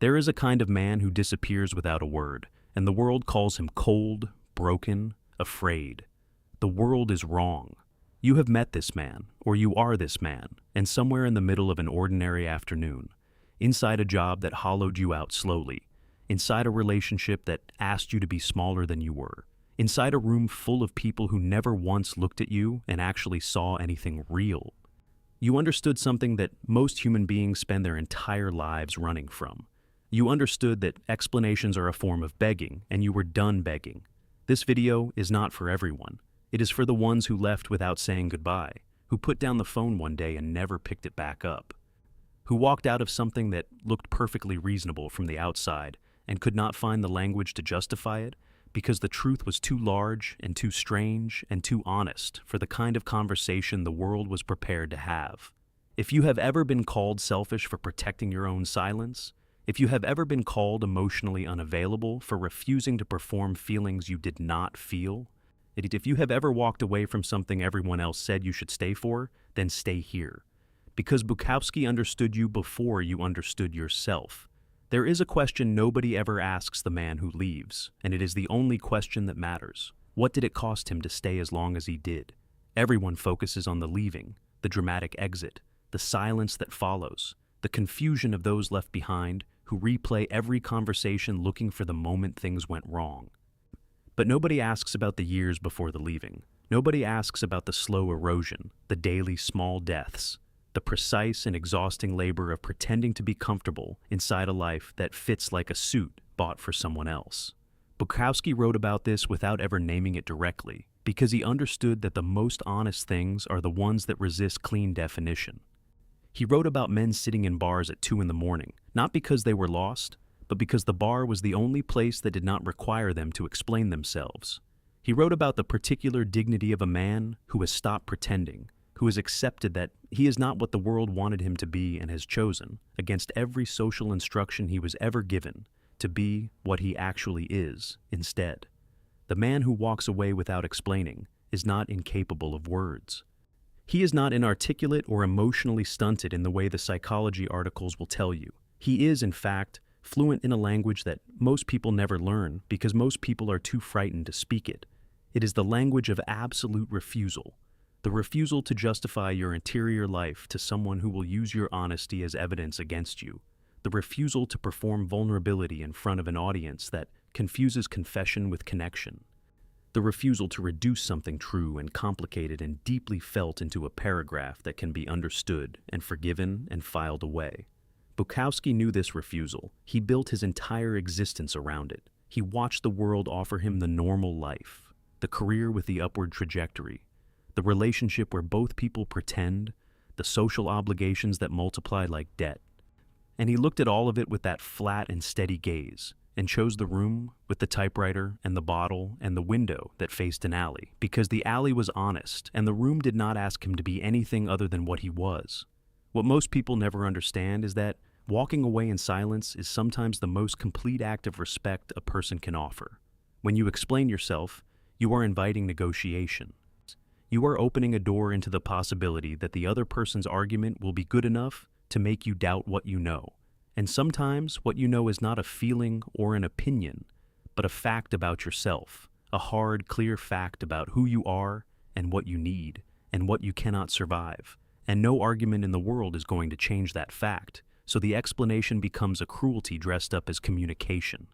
There is a kind of man who disappears without a word, and the world calls him cold, broken, afraid. The world is wrong. You have met this man, or you are this man, and somewhere in the middle of an ordinary afternoon, inside a job that hollowed you out slowly, inside a relationship that asked you to be smaller than you were, inside a room full of people who never once looked at you and actually saw anything real. You understood something that most human beings spend their entire lives running from. You understood that explanations are a form of begging, and you were done begging. This video is not for everyone. It is for the ones who left without saying goodbye, who put down the phone one day and never picked it back up, who walked out of something that looked perfectly reasonable from the outside and could not find the language to justify it because the truth was too large and too strange and too honest for the kind of conversation the world was prepared to have. If you have ever been called selfish for protecting your own silence, if you have ever been called emotionally unavailable for refusing to perform feelings you did not feel, if you have ever walked away from something everyone else said you should stay for, then stay here. Because Bukowski understood you before you understood yourself. There is a question nobody ever asks the man who leaves, and it is the only question that matters. What did it cost him to stay as long as he did? Everyone focuses on the leaving, the dramatic exit, the silence that follows, the confusion of those left behind who replay every conversation looking for the moment things went wrong. But nobody asks about the years before the leaving. Nobody asks about the slow erosion, the daily small deaths, the precise and exhausting labor of pretending to be comfortable inside a life that fits like a suit bought for someone else. Bukowski wrote about this without ever naming it directly, because he understood that the most honest things are the ones that resist clean definition. He wrote about men sitting in bars at 2 a.m, not because they were lost, but because the bar was the only place that did not require them to explain themselves. He wrote about the particular dignity of a man who has stopped pretending, who has accepted that he is not what the world wanted him to be and has chosen, against every social instruction he was ever given, to be what he actually is instead. The man who walks away without explaining is not incapable of words. He is not inarticulate or emotionally stunted in the way the psychology articles will tell you. He is, in fact, fluent in a language that most people never learn because most people are too frightened to speak it. It is the language of absolute refusal. The refusal to justify your interior life to someone who will use your honesty as evidence against you. The refusal to perform vulnerability in front of an audience that confuses confession with connection. The refusal to reduce something true and complicated and deeply felt into a paragraph that can be understood and forgiven and filed away. Bukowski knew this refusal. He built his entire existence around it. He watched the world offer him the normal life, the career with the upward trajectory, the relationship where both people pretend, the social obligations that multiply like debt. And he looked at all of it with that flat and steady gaze, and chose the room with the typewriter and the bottle and the window that faced an alley, because the alley was honest and the room did not ask him to be anything other than what he was. What most people never understand is that walking away in silence is sometimes the most complete act of respect a person can offer. When you explain yourself, you are inviting negotiation. You are opening a door into the possibility that the other person's argument will be good enough to make you doubt what you know. And sometimes what you know is not a feeling or an opinion, but a fact about yourself, a hard, clear fact about who you are and what you need and what you cannot survive. And no argument in the world is going to change that fact, so the explanation becomes a cruelty dressed up as communication.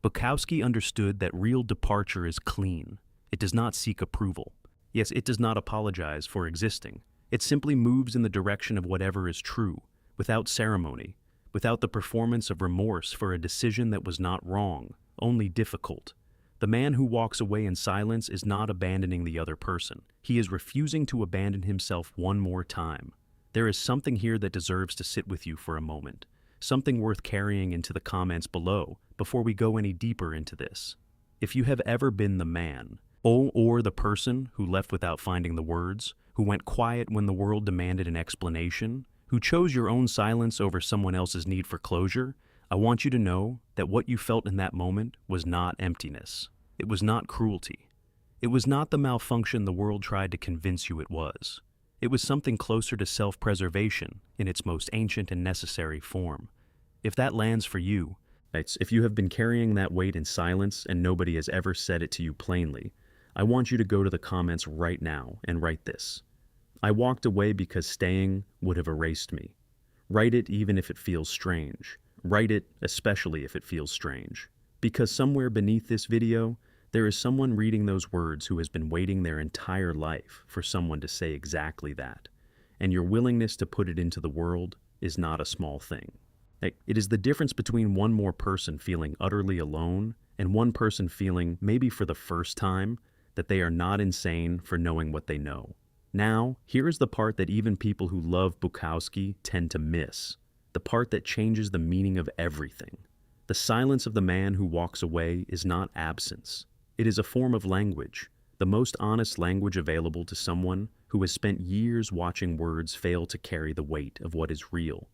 Bukowski understood that real departure is clean. It does not seek approval. Yes, it does not apologize for existing. It simply moves in the direction of whatever is true, without ceremony, without the performance of remorse for a decision that was not wrong, only difficult. The man who walks away in silence is not abandoning the other person. He is refusing to abandon himself one more time. There is something here that deserves to sit with you for a moment, something worth carrying into the comments below before we go any deeper into this. If you have ever been the man, or the person who left without finding the words, who went quiet when the world demanded an explanation, who chose your own silence over someone else's need for closure, I want you to know that what you felt in that moment was not emptiness. It was not cruelty. It was not the malfunction the world tried to convince you it was. It was something closer to self-preservation in its most ancient and necessary form. If that lands for you, if you have been carrying that weight in silence and nobody has ever said it to you plainly, I want you to go to the comments right now and write this. I walked away because staying would have erased me. Write it even if it feels strange. Write it especially if it feels strange. Because somewhere beneath this video, there is someone reading those words who has been waiting their entire life for someone to say exactly that. And your willingness to put it into the world is not a small thing. It is the difference between one more person feeling utterly alone and one person feeling, maybe for the first time, that they are not insane for knowing what they know. Now, here is the part that even people who love Bukowski tend to miss. The part that changes the meaning of everything. The silence of the man who walks away is not absence. It is a form of language, the most honest language available to someone who has spent years watching words fail to carry the weight of what is real.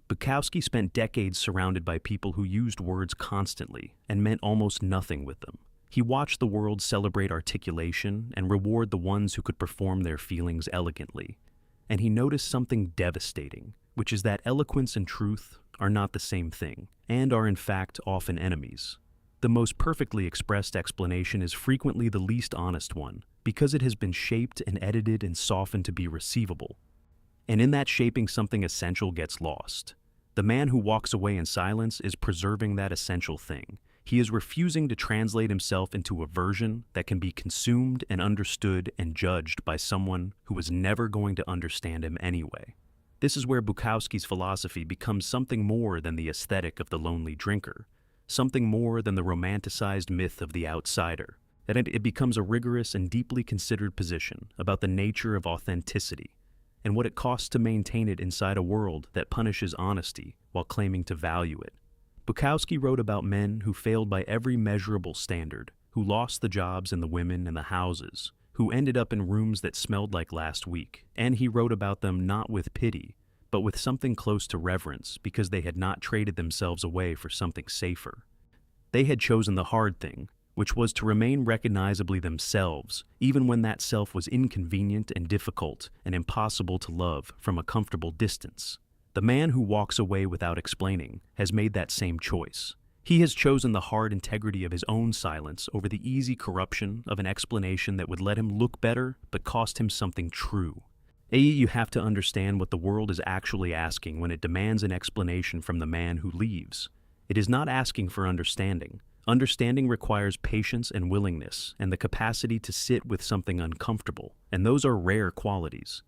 Bukowski spent decades surrounded by people who used words constantly and meant almost nothing with them. He watched the world celebrate articulation and reward the ones who could perform their feelings elegantly. And he noticed something devastating, which is that eloquence and truth are not the same thing, and are in fact often enemies. The most perfectly expressed explanation is frequently the least honest one, because it has been shaped and edited and softened to be receivable. And in that shaping, something essential gets lost. The man who walks away in silence is preserving that essential thing. He is refusing to translate himself into a version that can be consumed and understood and judged by someone who is never going to understand him anyway. This is where Bukowski's philosophy becomes something more than the aesthetic of the lonely drinker, something more than the romanticized myth of the outsider. That it becomes a rigorous and deeply considered position about the nature of authenticity and what it costs to maintain it inside a world that punishes honesty while claiming to value it. Bukowski wrote about men who failed by every measurable standard, who lost the jobs and the women and the houses, who ended up in rooms that smelled like last week, and he wrote about them not with pity, but with something close to reverence because they had not traded themselves away for something safer. They had chosen the hard thing, which was to remain recognizably themselves, even when that self was inconvenient and difficult and impossible to love from a comfortable distance. The man who walks away without explaining has made that same choice. He has chosen the hard integrity of his own silence over the easy corruption of an explanation that would let him look better but cost him something true. You have to understand what the world is actually asking when it demands an explanation from the man who leaves. It is not asking for understanding. Understanding requires patience and willingness and the capacity to sit with something uncomfortable, and those are rare qualities.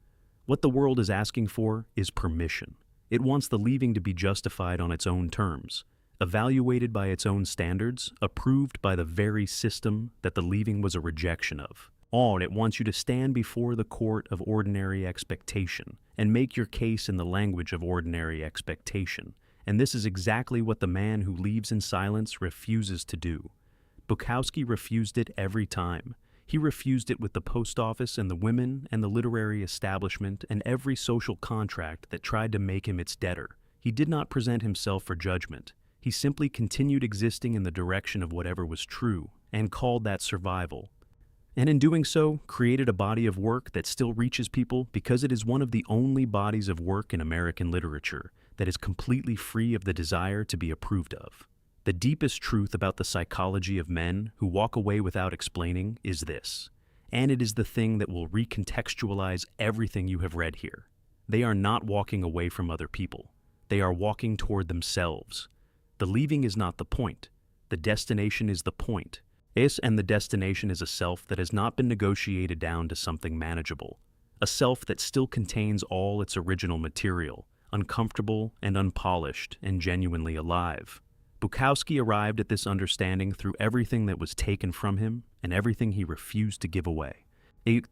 What the world is asking for is permission. It wants the leaving to be justified on its own terms, evaluated by its own standards, approved by the very system that the leaving was a rejection of. It wants you to stand before the court of ordinary expectation and make your case in the language of ordinary expectation. And this is exactly what the man who leaves in silence refuses to do. Bukowski refused it every time. He refused it with the post office and the women and the literary establishment and every social contract that tried to make him its debtor. He did not present himself for judgment. He simply continued existing in the direction of whatever was true and called that survival. And in doing so, created a body of work that still reaches people because it is one of the only bodies of work in American literature that is completely free of the desire to be approved of. The deepest truth about the psychology of men who walk away without explaining is this, and it is the thing that will recontextualize everything you have read here. They are not walking away from other people. They are walking toward themselves. The leaving is not the point. The destination is the point. And the destination is a self that has not been negotiated down to something manageable. A self that still contains all its original material, uncomfortable and unpolished and genuinely alive. Bukowski arrived at this understanding through everything that was taken from him and everything he refused to give away.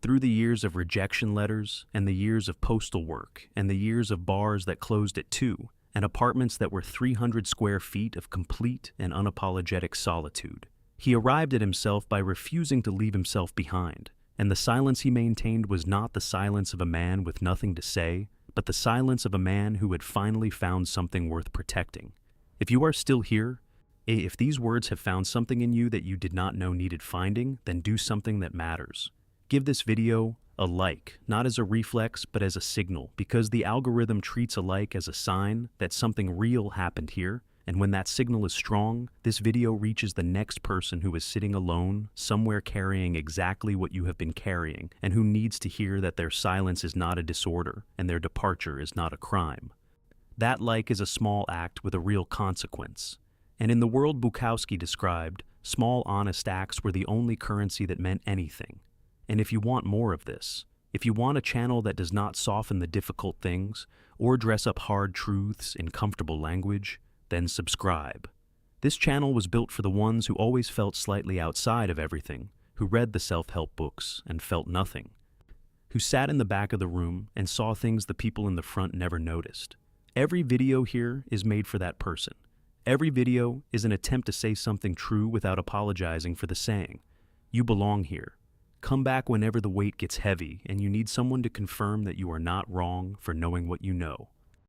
Through the years of rejection letters and the years of postal work and the years of bars that closed at 2 and apartments that were 300 square feet of complete and unapologetic solitude. He arrived at himself by refusing to leave himself behind, and the silence he maintained was not the silence of a man with nothing to say, but the silence of a man who had finally found something worth protecting. If you are still here, if these words have found something in you that you did not know needed finding, then do something that matters. Give this video A like, not as a reflex, but as a signal, because the algorithm treats a like as a sign that something real happened here, and when that signal is strong, this video reaches the next person who is sitting alone, somewhere carrying exactly what you have been carrying, and who needs to hear that their silence is not a disorder, and their departure is not a crime. That like is a small act with a real consequence. And in the world Bukowski described, small honest acts were the only currency that meant anything. And if you want more of this, if you want a channel that does not soften the difficult things or dress up hard truths in comfortable language, then subscribe. This channel was built for the ones who always felt slightly outside of everything, who read the self-help books and felt nothing, who sat in the back of the room and saw things the people in the front never noticed. Every video here is made for that person. Every video is an attempt to say something true without apologizing for the saying. You belong here. Come back whenever the weight gets heavy and you need someone to confirm that you are not wrong for knowing what you know.